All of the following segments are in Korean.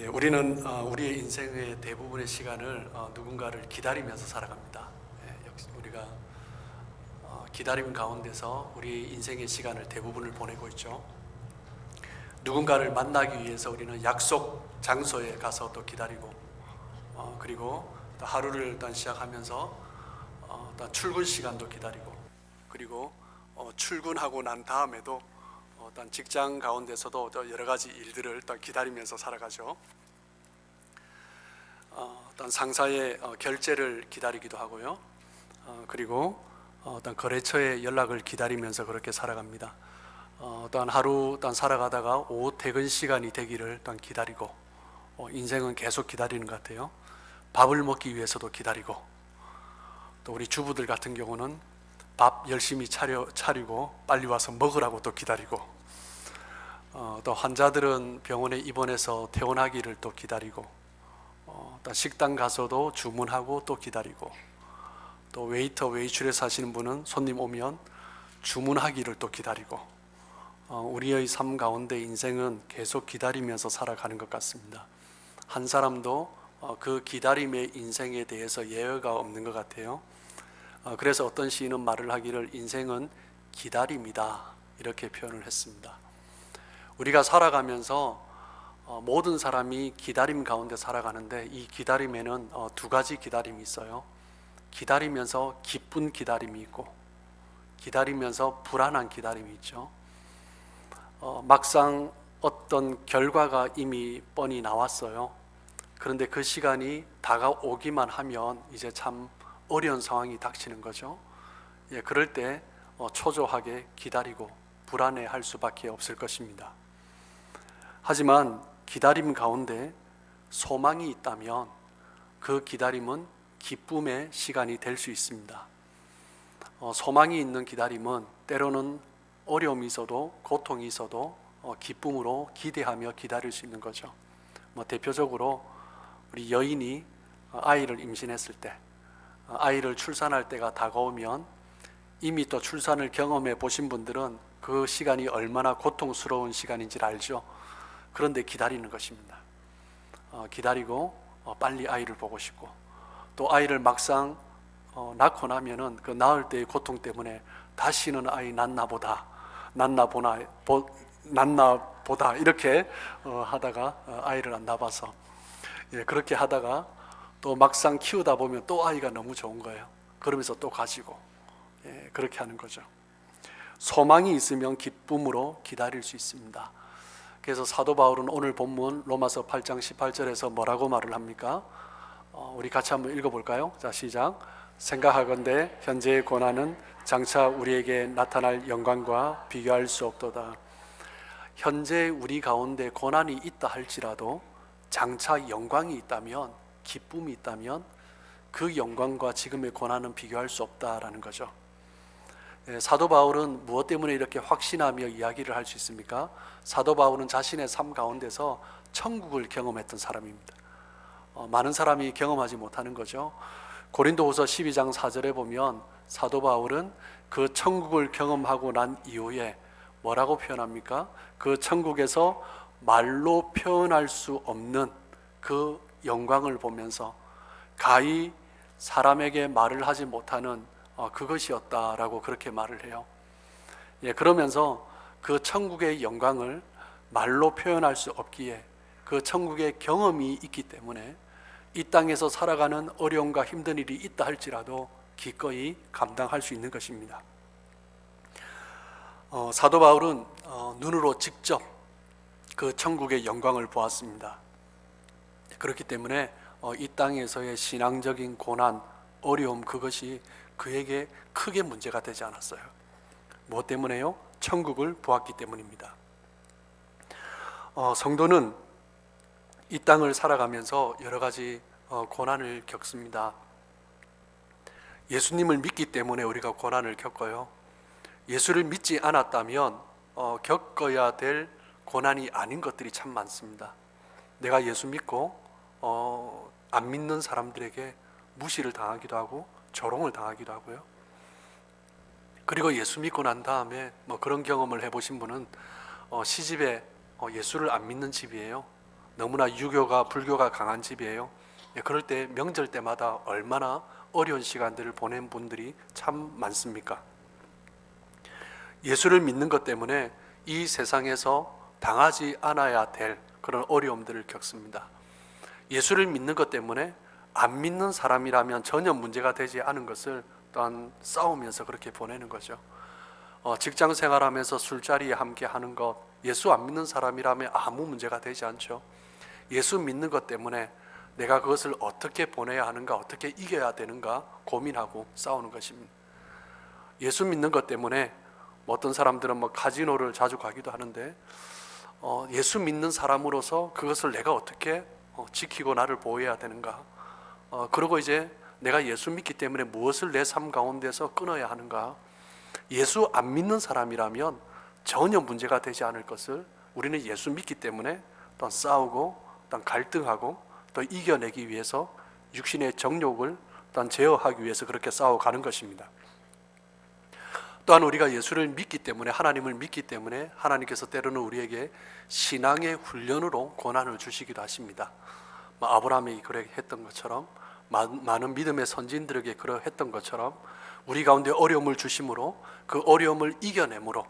우리는 우리의 인생의 대부분의 시간을 누군가를 기다리면서 살아갑니다. 역시 우리가 기다림 가운데서 우리 인생의 시간을 대부분을 보내고 있죠. 누군가를 만나기 위해서 우리는 약속 장소에 가서 또 기다리고, 그리고 또 하루를 일단 시작하면서 일단 출근 시간도 기다리고, 그리고 출근하고 난 다음에도 일단 직장 가운데서도 여러 가지 일들을 일단 기다리면서 살아가죠. 일단 상사의 결제를 기다리기도 하고요. 그리고 일단 거래처의 연락을 기다리면서 그렇게 살아갑니다. 일단 하루 일단 살아가다가 오후 퇴근 시간이 되기를 일단 기다리고, 인생은 계속 기다리는 것 같아요. 밥을 먹기 위해서도 기다리고, 또 우리 주부들 같은 경우는 밥 열심히 차리고 빨리 와서 먹으라고 또 기다리고, 또 환자들은 병원에 입원해서 퇴원하기를 또 기다리고, 또 식당 가서도 주문하고 또 기다리고, 또 웨이터 웨이트레스 하시는 분은 손님 오면 주문하기를 또 기다리고, 우리의 삶 가운데 인생은 계속 기다리면서 살아가는 것 같습니다. 한 사람도 그 기다림의 인생에 대해서 예외가 없는 것 같아요. 그래서 어떤 시인은 말을 하기를 인생은 기다림이다 이렇게 표현을 했습니다. 우리가 살아가면서 모든 사람이 기다림 가운데 살아가는데, 이 기다림에는 두 가지 기다림이 있어요. 기다리면서 기쁜 기다림이 있고, 기다리면서 불안한 기다림이 있죠. 막상 어떤 결과가 이미 뻔히 나왔어요. 그런데 그 시간이 다가오기만 하면 이제 참 어려운 상황이 닥치는 거죠. 그럴 때 초조하게 기다리고 불안해할 수밖에 없을 것입니다. 하지만 기다림 가운데 소망이 있다면 그 기다림은 기쁨의 시간이 될 수 있습니다. 소망이 있는 기다림은 때로는 어려움이 있어도 고통이 있어도 기쁨으로 기대하며 기다릴 수 있는 거죠. 대표적으로 우리 여인이 아이를 임신했을 때, 아이를 출산할 때가 다가오면 이미 또 출산을 경험해 보신 분들은 그 시간이 얼마나 고통스러운 시간인지를 알죠. 그런데 기다리는 것입니다. 기다리고 빨리 아이를 보고 싶고, 또 아이를 막상 낳고 나면은 그 낳을 때의 고통 때문에 다시는 아이 낳나 보다 이렇게 하다가 아이를 안 낳아서, 그렇게 하다가 또 막상 키우다 보면 또 아이가 너무 좋은 거예요. 그러면서 또 가지고, 그렇게 하는 거죠. 소망이 있으면 기쁨으로 기다릴 수 있습니다. 그래서 사도 바울은 오늘 본문 로마서 8장 18절에서 뭐라고 말을 합니까? 우리 같이 한번 읽어볼까요? 자, 시작. 생각하건대 현재의 고난은 장차 우리에게 나타날 영광과 비교할 수 없도다. 현재 우리 가운데 고난이 있다 할지라도 장차 영광이 있다면, 기쁨이 있다면 그 영광과 지금의 고난은 비교할 수 없다라는 거죠. 사도 바울은 무엇 때문에 이렇게 확신하며 이야기를 할 수 있습니까? 사도 바울은 자신의 삶 가운데서 천국을 경험했던 사람입니다. 많은 사람이 경험하지 못하는 거죠. 고린도후서 12장 4절에 보면 사도 바울은 그 천국을 경험하고 난 이후에 뭐라고 표현합니까? 그 천국에서 말로 표현할 수 없는 그 영광을 보면서 가히 사람에게 말을 하지 못하는 그것이었다라고 그렇게 말을 해요. 그러면서 그 천국의 영광을 말로 표현할 수 없기에, 그 천국의 경험이 있기 때문에 이 땅에서 살아가는 어려움과 힘든 일이 있다 할지라도 기꺼이 감당할 수 있는 것입니다. 사도 바울은 눈으로 직접 그 천국의 영광을 보았습니다. 그렇기 때문에 이 땅에서의 신앙적인 고난, 어려움, 그것이 그에게 크게 문제가 되지 않았어요. 무엇 때문에요? 천국을 보았기 때문입니다. 성도는 이 땅을 살아가면서 여러 가지 고난을 겪습니다. 예수님을 믿기 때문에 우리가 고난을 겪어요. 예수를 믿지 않았다면 겪어야 될 고난이 아닌 것들이 참 많습니다. 내가 예수 믿고 안 믿는 사람들에게 무시를 당하기도 하고 조롱을 당하기도 하고요. 그리고 예수 믿고 난 다음에 그런 경험을 해보신 분은 시집에 예수를 안 믿는 집이에요. 너무나 불교가 강한 집이에요. 그럴 때 명절 때마다 얼마나 어려운 시간들을 보낸 분들이 참 많습니까? 예수를 믿는 것 때문에 이 세상에서 당하지 않아야 될 그런 어려움들을 겪습니다. 예수를 믿는 것 때문에 안 믿는 사람이라면 전혀 문제가 되지 않은 것을 또한 싸우면서 그렇게 보내는 거죠. 직장 생활하면서 술자리에 함께 하는 것, 예수 안 믿는 사람이라면 아무 문제가 되지 않죠. 예수 믿는 것 때문에 내가 그것을 어떻게 보내야 하는가, 어떻게 이겨야 되는가 고민하고 싸우는 것입니다. 예수 믿는 것 때문에 어떤 사람들은 카지노를 자주 가기도 하는데 예수 믿는 사람으로서 그것을 내가 어떻게 지키고 나를 보호해야 되는가, 그리고 이제 내가 예수 믿기 때문에 무엇을 내 삶 가운데서 끊어야 하는가. 예수 안 믿는 사람이라면 전혀 문제가 되지 않을 것을 우리는 예수 믿기 때문에 또 싸우고 또 갈등하고 또 이겨내기 위해서 육신의 정욕을 또 제어하기 위해서 그렇게 싸워가는 것입니다. 또한 우리가 예수를 믿기 때문에, 하나님을 믿기 때문에 하나님께서 때로는 우리에게 신앙의 훈련으로 고난을 주시기도 하십니다. 아브라함이 그렇게 했던 것처럼, 많은 믿음의 선진들에게 그러했던 것처럼 우리 가운데 어려움을 주심으로 그 어려움을 이겨내므로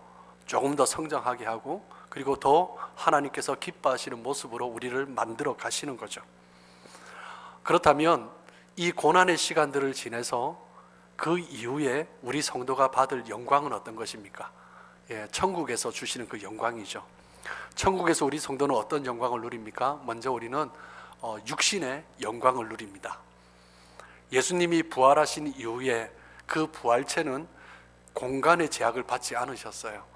조금 더 성장하게 하고, 그리고 더 하나님께서 기뻐하시는 모습으로 우리를 만들어 가시는 거죠. 그렇다면 이 고난의 시간들을 지내서 그 이후에 우리 성도가 받을 영광은 어떤 것입니까? 천국에서 주시는 그 영광이죠. 천국에서 우리 성도는 어떤 영광을 누립니까? 먼저 우리는 육신의 영광을 누립니다. 예수님이 부활하신 이후에 그 부활체는 공간의 제약을 받지 않으셨어요.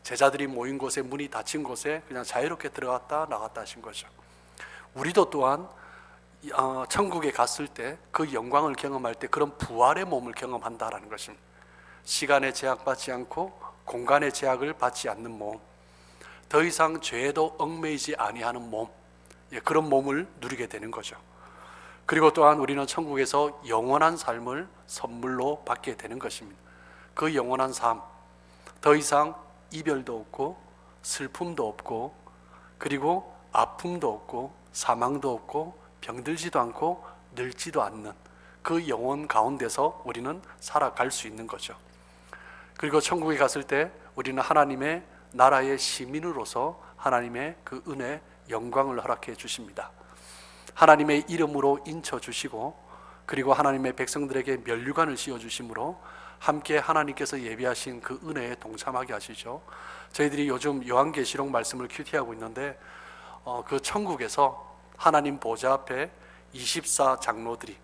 제자들이 모인 곳에, 문이 닫힌 곳에 그냥 자유롭게 들어갔다 나갔다 하신 거죠. 우리도 또한 천국에 갔을 때 그 영광을 경험할 때 그런 부활의 몸을 경험한다라는 것입니다. 시간의 제약받지 않고 공간의 제약을 받지 않는 몸, 더 이상 죄에도 얽매이지 아니하는 몸, 그런 몸을 누리게 되는 거죠. 그리고 또한 우리는 천국에서 영원한 삶을 선물로 받게 되는 것입니다. 그 영원한 삶, 더 이상 이별도 없고 슬픔도 없고, 그리고 아픔도 없고 사망도 없고 병들지도 않고 늙지도 않는 그 영혼 가운데서 우리는 살아갈 수 있는 거죠. 그리고 천국에 갔을 때 우리는 하나님의 나라의 시민으로서 하나님의 그 은혜, 영광을 허락해 주십니다. 하나님의 이름으로 인쳐 주시고, 그리고 하나님의 백성들에게 면류관을 씌워 주심으로 함께 하나님께서 예비하신 그 은혜에 동참하게 하시죠. 저희들이 요즘 요한계시록 말씀을 큐티하고 있는데 그 천국에서 하나님 보좌 앞에 24장로들이,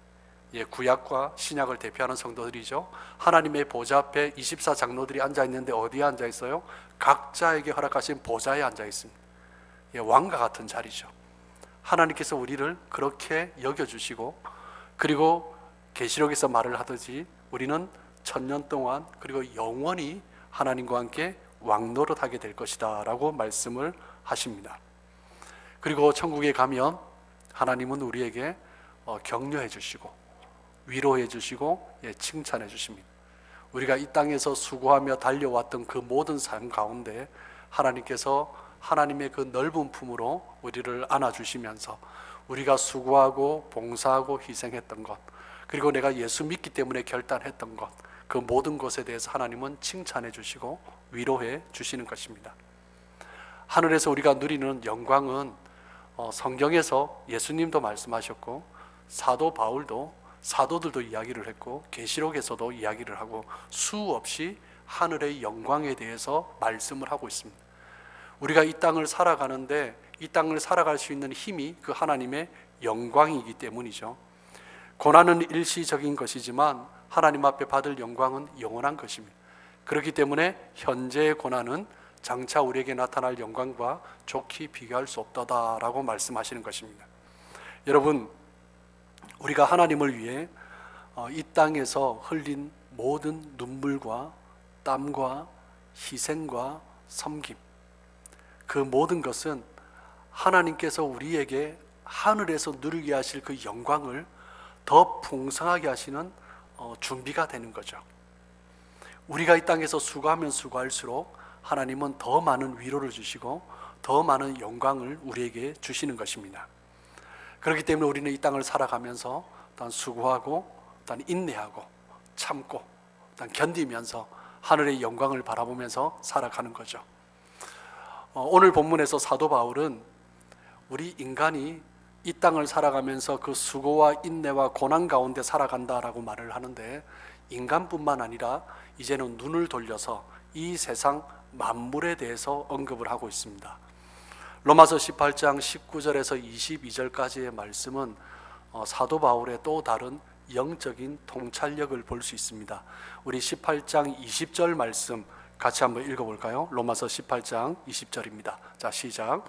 구약과 신약을 대표하는 성도들이죠. 하나님의 보좌 앞에 24장로들이 앉아 있는데 어디에 앉아 있어요? 각자에게 허락하신 보좌에 앉아 있습니다. 왕과 같은 자리죠. 하나님께서 우리를 그렇게 여겨주시고, 그리고 계시록에서 말을 하듯이 우리는 1000년 동안 그리고 영원히 하나님과 함께 왕노릇하게 될 것이다 라고 말씀을 하십니다. 그리고 천국에 가면 하나님은 우리에게 격려해 주시고 위로해 주시고 칭찬해 주십니다. 우리가 이 땅에서 수고하며 달려왔던 그 모든 삶 가운데 하나님께서 하나님의 그 넓은 품으로 우리를 안아주시면서 우리가 수고하고 봉사하고 희생했던 것, 그리고 내가 예수 믿기 때문에 결단했던 것, 그 모든 것에 대해서 하나님은 칭찬해 주시고 위로해 주시는 것입니다. 하늘에서 우리가 누리는 영광은 성경에서 예수님도 말씀하셨고, 사도 바울도, 사도들도 이야기를 했고, 계시록에서도 이야기를 하고 수없이 하늘의 영광에 대해서 말씀을 하고 있습니다. 우리가 이 땅을 살아가는데 이 땅을 살아갈 수 있는 힘이 그 하나님의 영광이기 때문이죠. 고난은 일시적인 것이지만 하나님 앞에 받을 영광은 영원한 것입니다. 그렇기 때문에 현재의 고난은 장차 우리에게 나타날 영광과 좋게 비교할 수 없다라고 말씀하시는 것입니다. 여러분, 우리가 하나님을 위해 이 땅에서 흘린 모든 눈물과 땀과 희생과 섬김, 그 모든 것은 하나님께서 우리에게 하늘에서 누리게 하실 그 영광을 더 풍성하게 하시는 준비가 되는 거죠. 우리가 이 땅에서 수고하면 수고할수록 하나님은 더 많은 위로를 주시고 더 많은 영광을 우리에게 주시는 것입니다. 그렇기 때문에 우리는 이 땅을 살아가면서 일단 수고하고, 일단 인내하고, 참고, 일단 견디면서 하늘의 영광을 바라보면서 살아가는 거죠. 오늘 본문에서 사도 바울은 우리 인간이 이 땅을 살아가면서 그 수고와 인내와 고난 가운데 살아간다라고 말을 하는데, 인간뿐만 아니라 이제는 눈을 돌려서 이 세상 만물에 대해서 언급을 하고 있습니다. 로마서 18장 19절에서 22절까지의 말씀은 사도 바울의 또 다른 영적인 통찰력을 볼 수 있습니다. 우리 18장 20절 말씀 같이 한번 읽어볼까요? 로마서 18장 20절입니다. 자, 시작.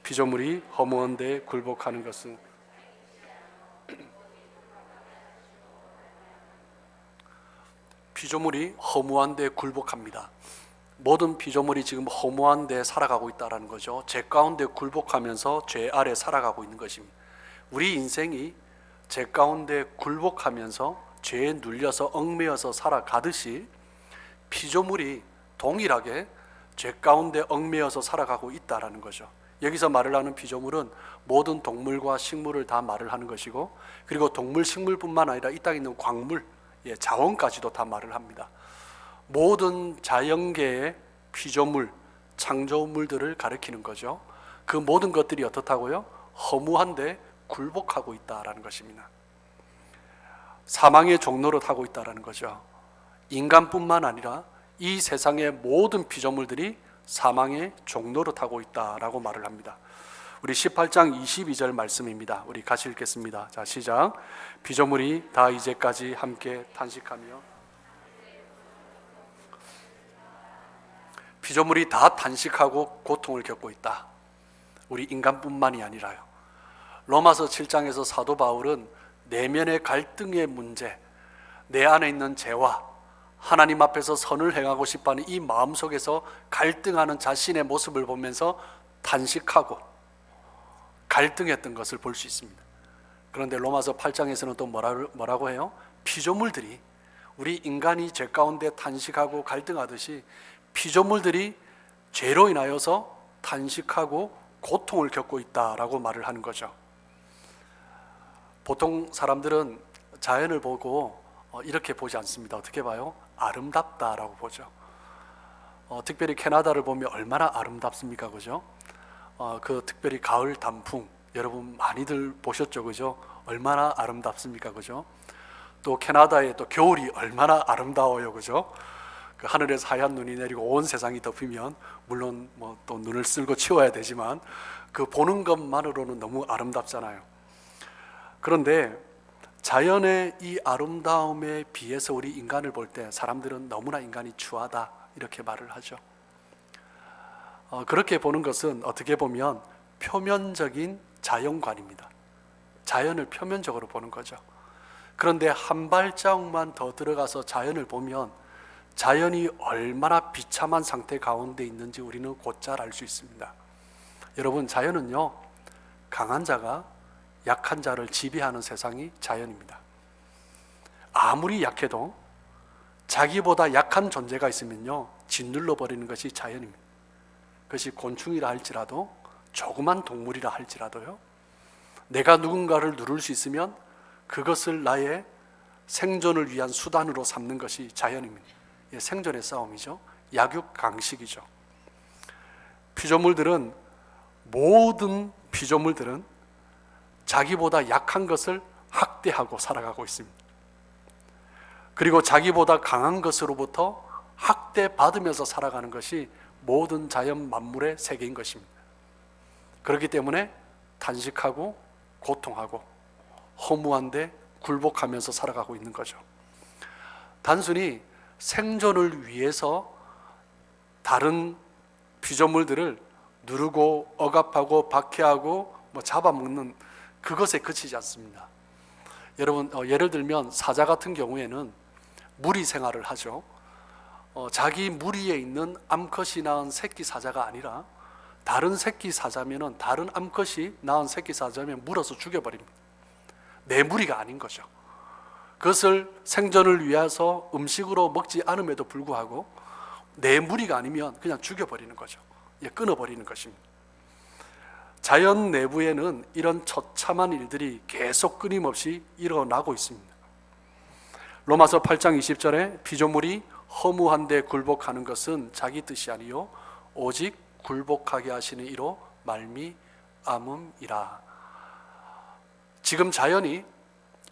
피조물이 허무한 데 굴복하는 것은 피조물이 허무한 데 굴복합니다. 모든 피조물이 지금 허무한 데 살아가고 있다는 거죠. 죄 가운데 굴복하면서 죄 아래 살아가고 있는 것입니다. 우리 인생이 죄 가운데 굴복하면서 죄에 눌려서 얽매여서 살아가듯이 피조물이 동일하게 죄 가운데 얽매여서 살아가고 있다는 거죠. 여기서 말을 하는 피조물은 모든 동물과 식물을 다 말을 하는 것이고, 그리고 동물, 식물뿐만 아니라 이 땅에 있는 광물, 자원까지도 다 말을 합니다. 모든 자연계의 피조물, 창조물들을 가리키는 거죠. 그 모든 것들이 어떻다고요? 허무한데 굴복하고 있다라는 것입니다. 사망의 종로로 타고 있다라는 거죠. 인간뿐만 아니라 이 세상의 모든 피조물들이 사망의 종로로 타고 있다라고 말을 합니다. 우리 18장 22절 말씀입니다. 우리 같이 읽겠습니다. 자, 시작. 피조물이 다 이제까지 함께 탄식하며 피조물이 다 탄식하고 고통을 겪고 있다. 우리 인간뿐만이 아니라요. 로마서 7장에서 사도 바울은 내면의 갈등의 문제, 내 안에 있는 죄와 하나님 앞에서 선을 행하고 싶어하는 이 마음속에서 갈등하는 자신의 모습을 보면서 탄식하고 갈등했던 것을 볼 수 있습니다. 그런데 로마서 8장에서는 또 뭐라고 해요? 피조물들이, 우리 인간이 죄 가운데 탄식하고 갈등하듯이 피조물들이 죄로 인하여서 탄식하고 고통을 겪고 있다라고 말을 하는 거죠. 보통 사람들은 자연을 보고 이렇게 보지 않습니다. 어떻게 봐요? 아름답다라고 보죠. 특별히 캐나다를 보면 얼마나 아름답습니까, 그죠? 그 특별히 가을 단풍, 여러분 많이들 보셨죠, 그죠? 얼마나 아름답습니까, 그죠? 또 캐나다의 또 겨울이 얼마나 아름다워요, 그죠? 그 하늘에서 하얀 눈이 내리고 온 세상이 덮이면, 물론 뭐 또 눈을 쓸고 치워야 되지만 그 보는 것만으로는 너무 아름답잖아요. 그런데 자연의 이 아름다움에 비해서 우리 인간을 볼 때 사람들은 너무나 인간이 추하다 이렇게 말을 하죠. 그렇게 보는 것은 어떻게 보면 표면적인 자연관입니다. 자연을 표면적으로 보는 거죠. 그런데 한 발자국만 더 들어가서 자연을 보면 자연이 얼마나 비참한 상태 가운데 있는지 우리는 곧잘 알 수 있습니다. 여러분, 자연은요, 강한 자가 약한 자를 지배하는 세상이 자연입니다. 아무리 약해도 자기보다 약한 존재가 있으면요, 짓눌러 버리는 것이 자연입니다. 그것이 곤충이라 할지라도, 조그만 동물이라 할지라도요, 내가 누군가를 누를 수 있으면 그것을 나의 생존을 위한 수단으로 삼는 것이 자연입니다. 생존의 싸움이죠. 약육강식이죠. 모든 피조물들은 자기보다 약한 것을 학대하고 살아가고 있습니다. 그리고 자기보다 강한 것으로부터 학대받으면서 살아가는 것이 모든 자연 만물의 세계인 것입니다. 그렇기 때문에 탄식하고 고통하고 허무한데 굴복하면서 살아가고 있는 거죠. 단순히 생존을 위해서 다른 피조물들을 누르고 억압하고 박해하고 잡아먹는 그것에 그치지 않습니다. 여러분, 예를 들면 사자 같은 경우에는 무리 생활을 하죠. 자기 무리에 있는 암컷이 낳은 새끼 사자가 아니라 다른 새끼 사자면은, 다른 암컷이 낳은 새끼 사자면 물어서 죽여버립니다. 내 무리가 아닌 거죠. 그것을 생존을 위해서 음식으로 먹지 않음에도 불구하고 내 무리가 아니면 그냥 죽여버리는 거죠. 끊어버리는 것입니다. 자연 내부에는 이런 처참한 일들이 계속 끊임없이 일어나고 있습니다. 로마서 8장 20절에 피조물이 허무한데 굴복하는 것은 자기 뜻이 아니요 오직 굴복하게 하시는 이로 말미암음이라. 지금 자연이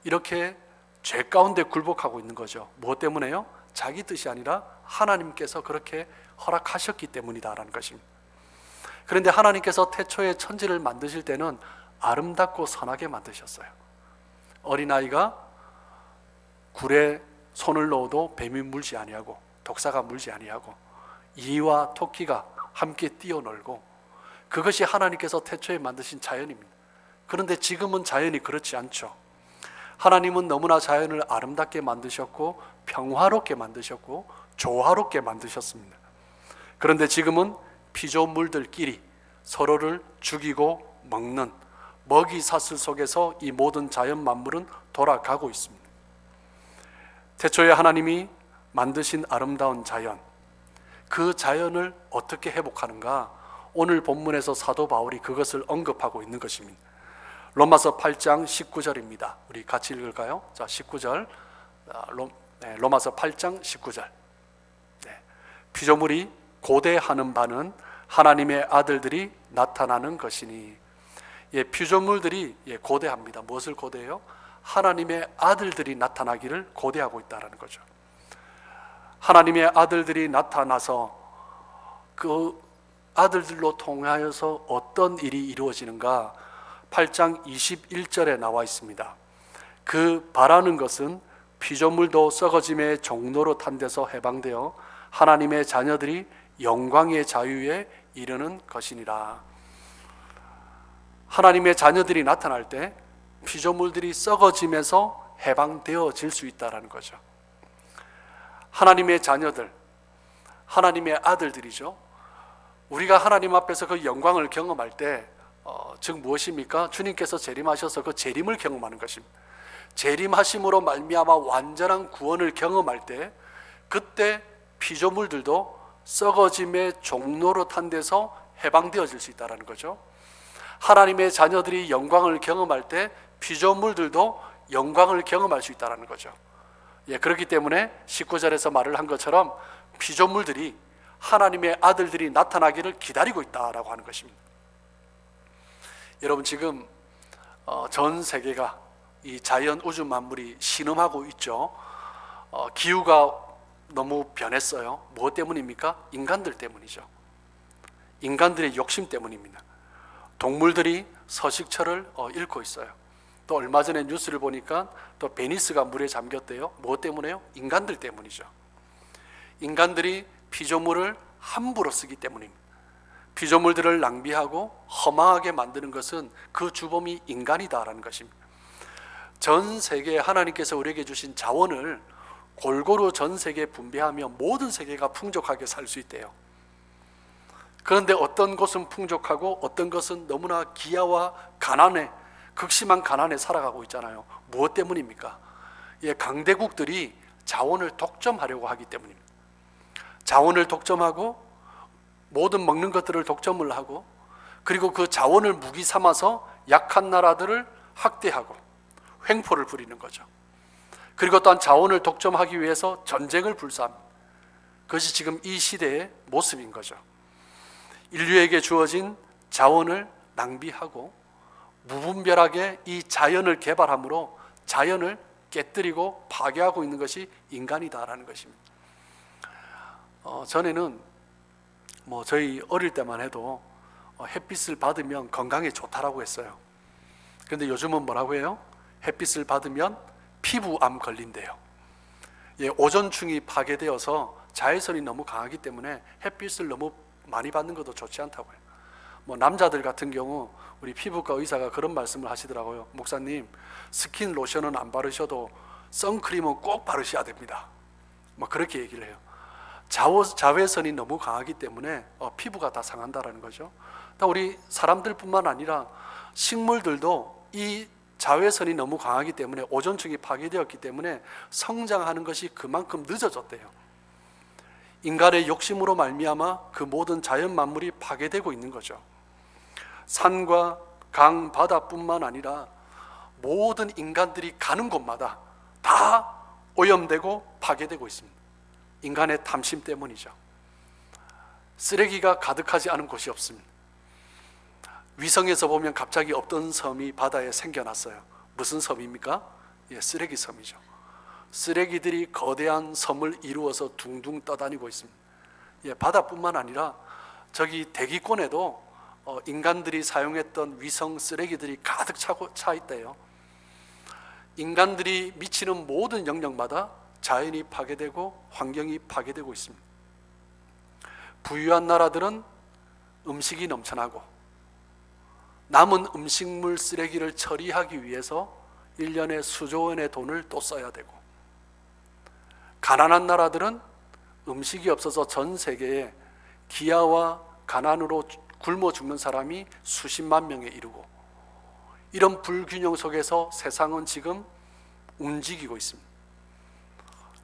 이렇게 죄 가운데 굴복하고 있는 거죠. 무엇 때문에요? 자기 뜻이 아니라 하나님께서 그렇게 허락하셨기 때문이다라는 것입니다. 그런데 하나님께서 태초에 천지를 만드실 때는 아름답고 선하게 만드셨어요. 어린아이가 굴에 손을 넣어도 뱀이 물지 아니하고 독사가 물지 아니하고 이와 토끼가 함께 뛰어놀고, 그것이 하나님께서 태초에 만드신 자연입니다. 그런데 지금은 자연이 그렇지 않죠. 하나님은 너무나 자연을 아름답게 만드셨고 평화롭게 만드셨고 조화롭게 만드셨습니다. 그런데 지금은 피조물들끼리 서로를 죽이고 먹는 먹이 사슬 속에서 이 모든 자연 만물은 돌아가고 있습니다. 태초에 하나님이 만드신 아름다운 자연, 그 자연을 어떻게 회복하는가? 오늘 본문에서 사도 바울이 그것을 언급하고 있는 것입니다. 로마서 8장 19절입니다. 우리 같이 읽을까요? 자, 19절. 로마서 8장 19절. 피조물이 고대하는 바는 하나님의 아들들이 나타나는 것이니. 피조물들이 고대합니다. 무엇을 고대해요? 하나님의 아들들이 나타나기를 고대하고 있다는 거죠. 하나님의 아들들이 나타나서 그 아들들로 통하여서 어떤 일이 이루어지는가? 8장 21절에 나와 있습니다. 그 바라는 것은 피조물도 썩어짐의 종로로 탄 데서 해방되어 하나님의 자녀들이 영광의 자유에 이르는 것이니라. 하나님의 자녀들이 나타날 때 피조물들이 썩어짐에서 해방되어질 수 있다는 거죠. 하나님의 자녀들, 하나님의 아들들이죠. 우리가 하나님 앞에서 그 영광을 경험할 때 즉 무엇입니까? 주님께서 재림하셔서 그 재림을 경험하는 것입니다. 재림하심으로 말미암아 완전한 구원을 경험할 때, 그때 피조물들도 썩어짐의 종로로 탄 데서 해방되어질 수 있다는 거죠. 하나님의 자녀들이 영광을 경험할 때 피조물들도 영광을 경험할 수 있다는 거죠. 그렇기 때문에 19절에서 말을 한 것처럼 피조물들이 하나님의 아들들이 나타나기를 기다리고 있다라고 하는 것입니다. 여러분, 지금 전 세계가 이 자연 우주 만물이 신음하고 있죠. 기후가 너무 변했어요. 무엇 때문입니까? 인간들 때문이죠. 인간들의 욕심 때문입니다. 동물들이 서식처를 잃고 있어요. 또 얼마 전에 뉴스를 보니까 또 베니스가 물에 잠겼대요. 무엇 때문에요? 인간들 때문이죠. 인간들이 피조물을 함부로 쓰기 때문입니다. 피조물들을 낭비하고 허망하게 만드는 것은 그 주범이 인간이다라는 것입니다. 전 세계에 하나님께서 우리에게 주신 자원을 골고루 전 세계에 분배하며 모든 세계가 풍족하게 살 수 있대요. 그런데 어떤 곳은 풍족하고 어떤 것은 너무나 기아와 가난에, 극심한 가난에 살아가고 있잖아요. 무엇 때문입니까? 강대국들이 자원을 독점하려고 하기 때문입니다. 자원을 독점하고 모든 먹는 것들을 독점을 하고, 그리고 그 자원을 무기 삼아서 약한 나라들을 학대하고 횡포를 부리는 거죠. 그리고 또한 자원을 독점하기 위해서 전쟁을 불사합니다. 그것이 지금 이 시대의 모습인 거죠. 인류에게 주어진 자원을 낭비하고 무분별하게 이 자연을 개발함으로 자연을 깨뜨리고 파괴하고 있는 것이 인간이다라는 것입니다. 전에는 저희 어릴 때만 해도 햇빛을 받으면 건강에 좋다라고 했어요. 그런데 요즘은 뭐라고 해요? 햇빛을 받으면 피부암 걸린대요. 오존층이 파괴되어서 자외선이 너무 강하기 때문에 햇빛을 너무 많이 받는 것도 좋지 않다고 해요. 남자들 같은 경우 우리 피부과 의사가 그런 말씀을 하시더라고요. 목사님, 스킨 로션은 안 바르셔도 선크림은 꼭 바르셔야 됩니다. 그렇게 얘기를 해요. 자외선이 너무 강하기 때문에 피부가 다 상한다라는 거죠. 우리 사람들뿐만 아니라 식물들도 이 자외선이 너무 강하기 때문에 오존층이 파괴되었기 때문에 성장하는 것이 그만큼 늦어졌대요. 인간의 욕심으로 말미암아 그 모든 자연 만물이 파괴되고 있는 거죠. 산과 강, 바다뿐만 아니라 모든 인간들이 가는 곳마다 다 오염되고 파괴되고 있습니다. 인간의 탐심 때문이죠. 쓰레기가 가득하지 않은 곳이 없습니다. 위성에서 보면 갑자기 없던 섬이 바다에 생겨났어요. 무슨 섬입니까? 쓰레기 섬이죠. 쓰레기들이 거대한 섬을 이루어서 둥둥 떠다니고 있습니다. 바다뿐만 아니라 저기 대기권에도 인간들이 사용했던 위성 쓰레기들이 가득 차 있대요. 인간들이 미치는 모든 영역마다 자연이 파괴되고 환경이 파괴되고 있습니다. 부유한 나라들은 음식이 넘쳐나고 남은 음식물 쓰레기를 처리하기 위해서 1년에 수조 원의 돈을 또 써야 되고, 가난한 나라들은 음식이 없어서 전 세계에 기아와 가난으로 굶어 죽는 사람이 수십만 명에 이르고, 이런 불균형 속에서 세상은 지금 움직이고 있습니다.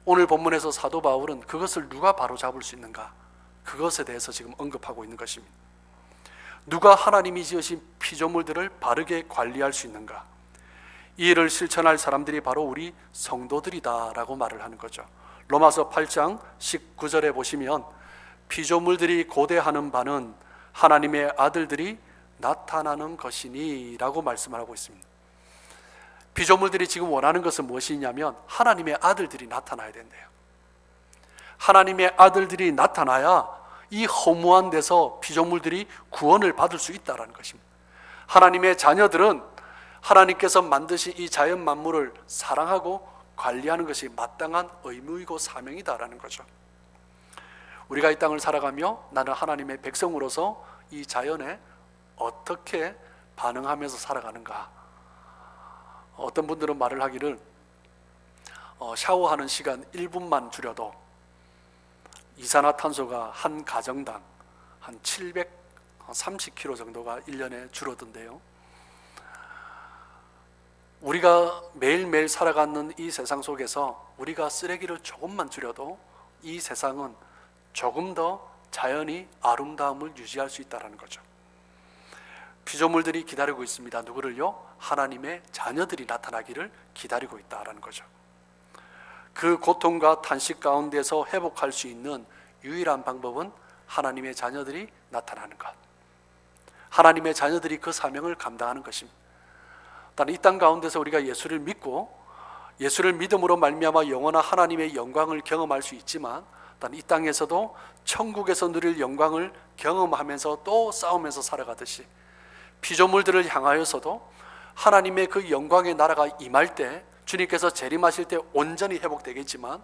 오늘 본문에서 사도 바울은 그것을 누가 바로잡을 수 있는가, 그것에 대해서 지금 언급하고 있는 것입니다. 누가 하나님이 지으신 피조물들을 바르게 관리할 수 있는가, 이 일을 실천할 사람들이 바로 우리 성도들이다라고 말을 하는 거죠. 로마서 8장 19절에 보시면 피조물들이 고대하는 바는 하나님의 아들들이 나타나는 것이니 라고 말씀을 하고 있습니다. 피조물들이 지금 원하는 것은 무엇이냐면 하나님의 아들들이 나타나야 된대요. 하나님의 아들들이 나타나야 이 허무한 데서 피조물들이 구원을 받을 수 있다는 것입니다. 하나님의 자녀들은 하나님께서 만드신 이 자연 만물을 사랑하고 관리하는 것이 마땅한 의무이고 사명이다라는 거죠. 우리가 이 땅을 살아가며 나는 하나님의 백성으로서 이 자연에 어떻게 반응하면서 살아가는가. 어떤 분들은 말을 하기를 샤워하는 시간 1분만 줄여도 이산화탄소가 한 가정당 한 730kg 정도가 1년에 줄어든대요. 우리가 매일매일 살아가는 이 세상 속에서 우리가 쓰레기를 조금만 줄여도 이 세상은 조금 더 자연이 아름다움을 유지할 수 있다는 거죠. 피조물들이 기다리고 있습니다. 누구를요? 하나님의 자녀들이 나타나기를 기다리고 있다는 거죠. 그 고통과 탄식 가운데서 회복할 수 있는 유일한 방법은 하나님의 자녀들이 나타나는 것, 하나님의 자녀들이 그 사명을 감당하는 것입니다. 이 땅 가운데서 우리가 예수를 믿고 예수를 믿음으로 말미암아 영원한 하나님의 영광을 경험할 수 있지만, 이 땅에서도 천국에서 누릴 영광을 경험하면서 또 싸우면서 살아가듯이 피조물들을 향하여서도 하나님의 그 영광의 나라가 임할 때, 주님께서 재림하실 때 온전히 회복되겠지만,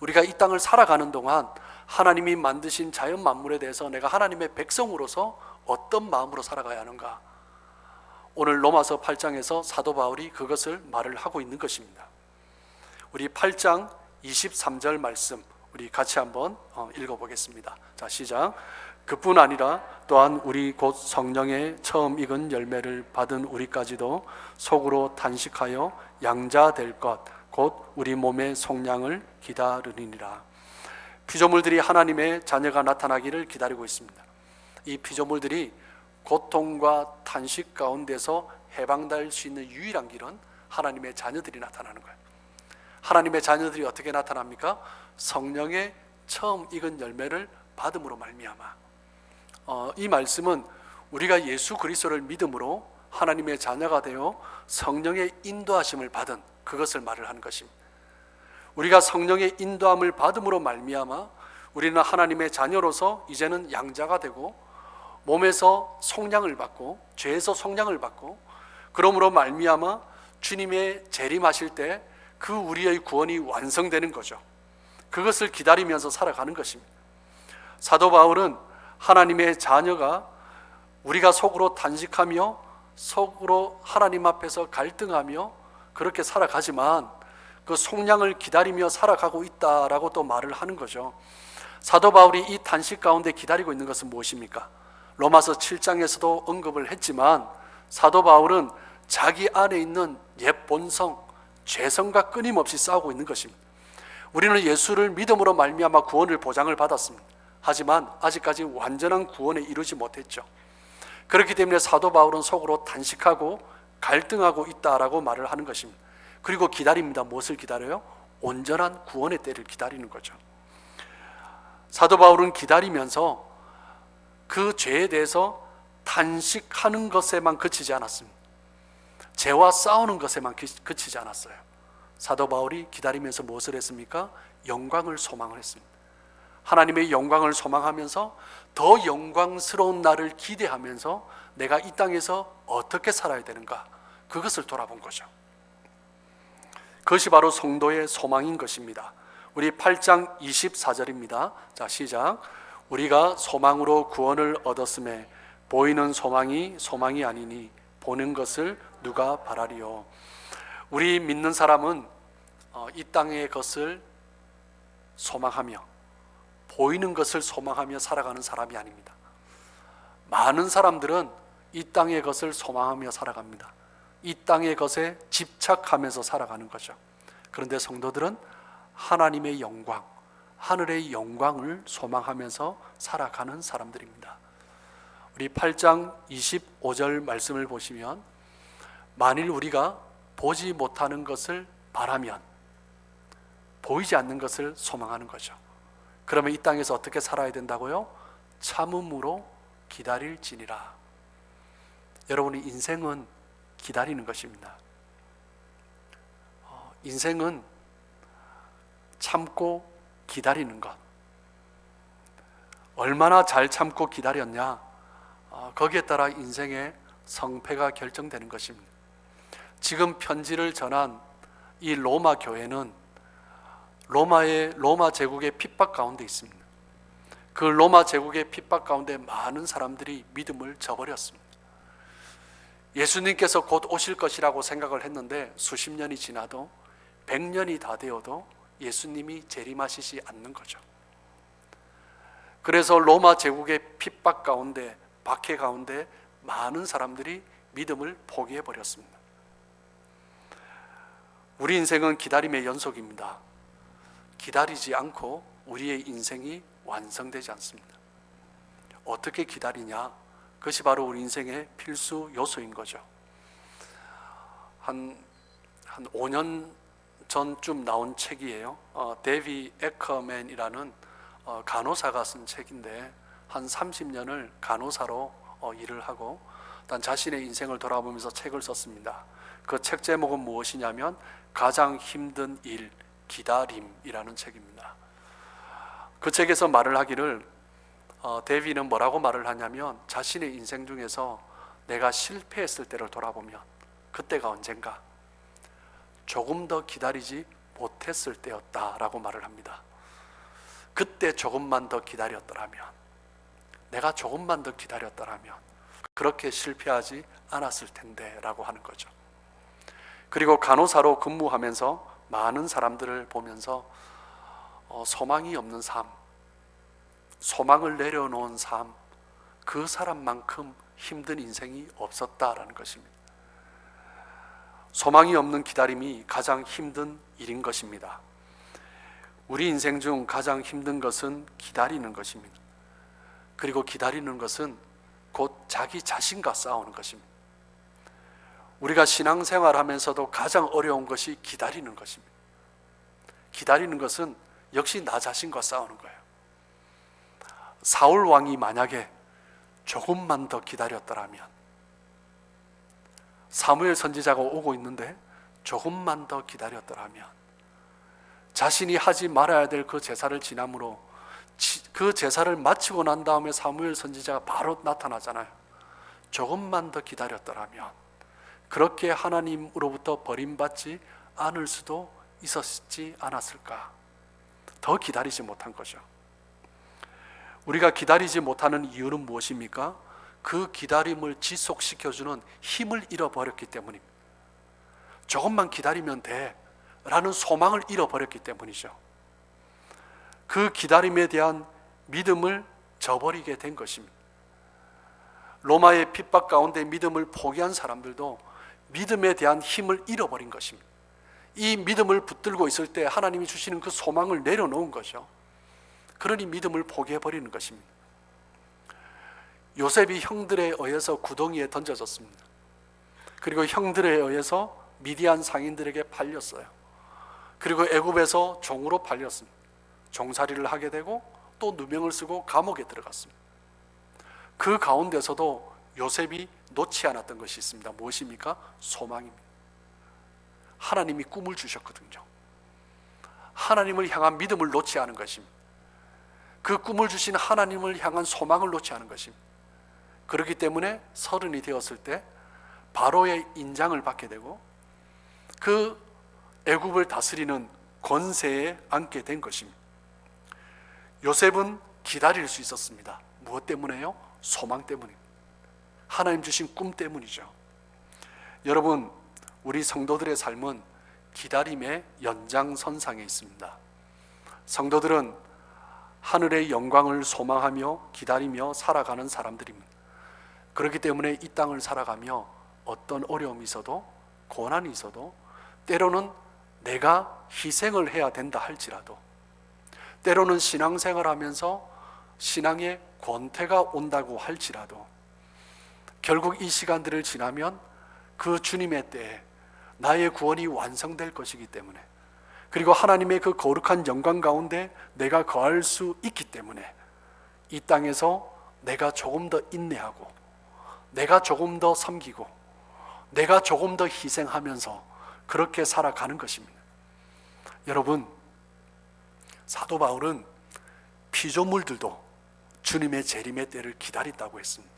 우리가 이 땅을 살아가는 동안 하나님이 만드신 자연 만물에 대해서 내가 하나님의 백성으로서 어떤 마음으로 살아가야 하는가, 오늘 로마서 8장에서 사도 바울이 그것을 말을 하고 있는 것입니다. 우리 8장 23절 말씀 우리 같이 한번 읽어보겠습니다. 자, 시작. 그뿐 아니라 또한 우리 곧 성령의 처음 익은 열매를 받은 우리까지도 속으로 탄식하여 양자 될 것 곧 우리 몸의 속량을 기다리니라. 피조물들이 하나님의 자녀가 나타나기를 기다리고 있습니다. 이 피조물들이 고통과 탄식 가운데서 해방될 수 있는 유일한 길은 하나님의 자녀들이 나타나는 거예요. 하나님의 자녀들이 어떻게 나타납니까? 성령의 처음 익은 열매를 받음으로 말미암아. 이 말씀은 우리가 예수 그리스도를 믿음으로 하나님의 자녀가 되어 성령의 인도하심을 받은 그것을 말을 하는 것입니다. 우리가 성령의 인도함을 받음으로 말미암아 우리는 하나님의 자녀로서 이제는 양자가 되고 몸에서 속량을 받고 죄에서 속량을 받고, 그러므로 말미암아 주님의 재림하실 때 그 우리의 구원이 완성되는 거죠. 그것을 기다리면서 살아가는 것입니다. 사도 바울은 하나님의 자녀가 우리가 속으로 탄식하며 속으로 하나님 앞에서 갈등하며 그렇게 살아가지만 그 속량을 기다리며 살아가고 있다라고 또 말을 하는 거죠. 사도 바울이 이 탄식 가운데 기다리고 있는 것은 무엇입니까? 로마서 7장에서도 언급을 했지만 사도 바울은 자기 안에 있는 옛 본성, 죄성과 끊임없이 싸우고 있는 것입니다. 우리는 예수를 믿음으로 말미암아 구원을 보장을 받았습니다. 하지만 아직까지 완전한 구원에 이르지 못했죠. 그렇기 때문에 사도 바울은 속으로 단식하고 갈등하고 있다라고 말을 하는 것입니다. 그리고 기다립니다. 무엇을 기다려요? 온전한 구원의 때를 기다리는 거죠. 사도 바울은 기다리면서 그 죄에 대해서 단식하는 것에만 그치지 않았습니다. 죄와 싸우는 것에만 그치지 않았어요. 사도 바울이 기다리면서 무엇을 했습니까? 영광을 소망을 했습니다. 하나님의 영광을 소망하면서 더 영광스러운 날을 기대하면서 내가 이 땅에서 어떻게 살아야 되는가, 그것을 돌아본 거죠. 그것이 바로 성도의 소망인 것입니다. 우리 8장 24절입니다. 자, 시작. 우리가 소망으로 구원을 얻었음에 보이는 소망이 소망이 아니니 보는 것을 누가 바라리요. 우리 믿는 사람은 이 땅의 것을 소망하며 보이는 것을 소망하며 살아가는 사람이 아닙니다. 많은 사람들은 이 땅의 것을 소망하며 살아갑니다. 이 땅의 것에 집착하면서 살아가는 거죠. 그런데 성도들은 하나님의 영광, 하늘의 영광을 소망하면서 살아가는 사람들입니다. 우리 8장 25절 말씀을 보시면, 만일 우리가 보지 못하는 것을 바라면 보이지 않는 것을 소망하는 거죠. 그러면 이 땅에서 어떻게 살아야 된다고요? 참음으로 기다릴지니라. 여러분의 인생은 기다리는 것입니다. 인생은 참고 기다리는 것. 얼마나 잘 참고 기다렸냐, 거기에 따라 인생의 성패가 결정되는 것입니다. 지금 편지를 전한 이 로마 교회는 로마 제국의 핍박 가운데 있습니다. 그 로마 제국의 핍박 가운데 많은 사람들이 믿음을 저버렸습니다. 예수님께서 곧 오실 것이라고 생각을 했는데 수십 년이 지나도 100년이 다 되어도 예수님이 재림하시지 않는 거죠. 그래서 로마 제국의 핍박 가운데, 박해 가운데 많은 사람들이 믿음을 포기해 버렸습니다. 우리 인생은 기다림의 연속입니다. 기다리지 않고 우리의 인생이 완성되지 않습니다. 어떻게 기다리냐? 그것이 바로 우리 인생의 필수 요소인 거죠. 한 5년 전쯤 나온 책이에요. 데비 에커맨이라는 간호사가 쓴 책인데, 한 30년을 간호사로 일을 하고 단 자신의 인생을 돌아보면서 책을 썼습니다. 그 책 제목은 무엇이냐면 가장 힘든 일, 기다림이라는 책입니다. 그 책에서 말을 하기를, 데비는 뭐라고 말을 하냐면, 자신의 인생 중에서 내가 실패했을 때를 돌아보면 그때가 언젠가 조금 더 기다리지 못했을 때였다라고 말을 합니다. 그때 조금만 더 기다렸더라면, 내가 조금만 더 기다렸더라면 그렇게 실패하지 않았을 텐데 라고 하는 거죠. 그리고 간호사로 근무하면서 많은 사람들을 보면서 소망이 없는 삶, 소망을 내려놓은 삶, 그 사람만큼 힘든 인생이 없었다라는 것입니다. 소망이 없는 기다림이 가장 힘든 일인 것입니다. 우리 인생 중 가장 힘든 것은 기다리는 것입니다. 그리고 기다리는 것은 곧 자기 자신과 싸우는 것입니다. 우리가 신앙생활 하면서도 가장 어려운 것이 기다리는 것입니다. 기다리는 것은 역시 나 자신과 싸우는 거예요. 사울 왕이 만약에 조금만 더 기다렸더라면, 사무엘 선지자가 오고 있는데 조금만 더 기다렸더라면, 자신이 하지 말아야 될 그 제사를 지남으로 그 제사를 마치고 난 다음에 사무엘 선지자가 바로 나타나잖아요. 조금만 더 기다렸더라면 그렇게 하나님으로부터 버림받지 않을 수도 있었지 않았을까? 더 기다리지 못한 거죠. 우리가 기다리지 못하는 이유는 무엇입니까? 그 기다림을 지속시켜주는 힘을 잃어버렸기 때문입니다. 조금만 기다리면 돼 라는 소망을 잃어버렸기 때문이죠. 그 기다림에 대한 믿음을 저버리게 된 것입니다. 로마의 핍박 가운데 믿음을 포기한 사람들도 믿음에 대한 힘을 잃어버린 것입니다. 이 믿음을 붙들고 있을 때 하나님이 주시는 그 소망을 내려놓은 거죠. 그러니 믿음을 포기해버리는 것입니다. 요셉이 형들에 의해서 구덩이에 던져졌습니다. 그리고 형들에 의해서 미디안 상인들에게 팔렸어요. 그리고 애굽에서 종으로 팔렸습니다. 종살이를 하게 되고 또 누명을 쓰고 감옥에 들어갔습니다. 그 가운데서도 요셉이 놓지 않았던 것이 있습니다. 무엇입니까? 소망입니다. 하나님이 꿈을 주셨거든요. 하나님을 향한 믿음을 놓지 않은 것입니다. 그 꿈을 주신 하나님을 향한 소망을 놓지 않은 것입니다. 그렇기 때문에 30이 되었을 때 바로의 인장을 받게 되고 그 애굽을 다스리는 권세에 앉게 된 것입니다. 요셉은 기다릴 수 있었습니다. 무엇 때문에요? 소망 때문입니다. 하나님 주신 꿈 때문이죠. 여러분, 우리 성도들의 삶은 기다림의 연장선상에 있습니다. 성도들은 하늘의 영광을 소망하며 기다리며 살아가는 사람들입니다. 그렇기 때문에 이 땅을 살아가며 어떤 어려움이 있어도 고난이 있어도 때로는 내가 희생을 해야 된다 할지라도 때로는 신앙생활하면서 신앙의 권태가 온다고 할지라도 결국 이 시간들을 지나면 그 주님의 때에 나의 구원이 완성될 것이기 때문에 그리고 하나님의 그 거룩한 영광 가운데 내가 거할 수 있기 때문에 이 땅에서 내가 조금 더 인내하고 내가 조금 더 섬기고 내가 조금 더 희생하면서 그렇게 살아가는 것입니다. 여러분, 사도 바울은 피조물들도 주님의 재림의 때를 기다린다고 했습니다.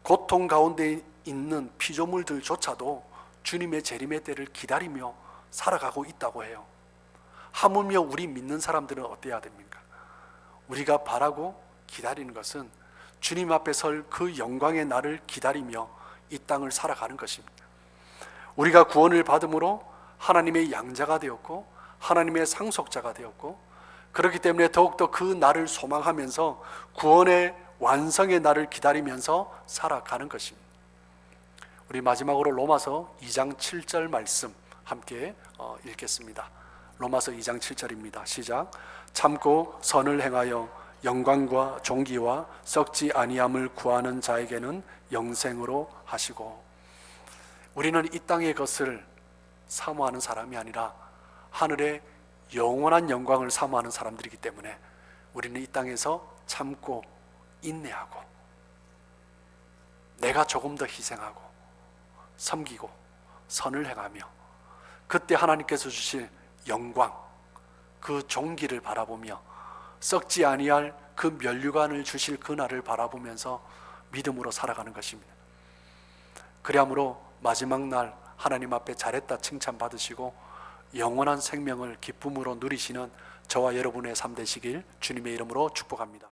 고통 가운데 있는 피조물들조차도 주님의 재림의 때를 기다리며 살아가고 있다고 해요. 하물며 우리 믿는 사람들은 어때야 됩니까? 우리가 바라고 기다리는 것은 주님 앞에 설 그 영광의 날을 기다리며 이 땅을 살아가는 것입니다. 우리가 구원을 받음으로 하나님의 양자가 되었고 하나님의 상속자가 되었고 그렇기 때문에 더욱더 그 날을 소망하면서 구원의 완성의 날을 기다리면서 살아가는 것입니다. 우리 마지막으로 로마서 2장 7절 말씀 함께 읽겠습니다. 로마서 2장 7절입니다. 시작. 참고 선을 행하여 영광과 존귀와 썩지 아니함을 구하는 자에게는 영생으로 하시고. 우리는 이 땅의 것을 사모하는 사람이 아니라 하늘의 영원한 영광을 사모하는 사람들이기 때문에 우리는 이 땅에서 참고 인내하고 내가 조금 더 희생하고 섬기고 선을 행하며 그때 하나님께서 주실 영광, 그 존귀를 바라보며 썩지 아니할 그 면류관을 주실 그날을 바라보면서 믿음으로 살아가는 것입니다. 그러므로 마지막 날 하나님 앞에 잘했다 칭찬받으시고 영원한 생명을 기쁨으로 누리시는 저와 여러분의 삶 되시길 주님의 이름으로 축복합니다.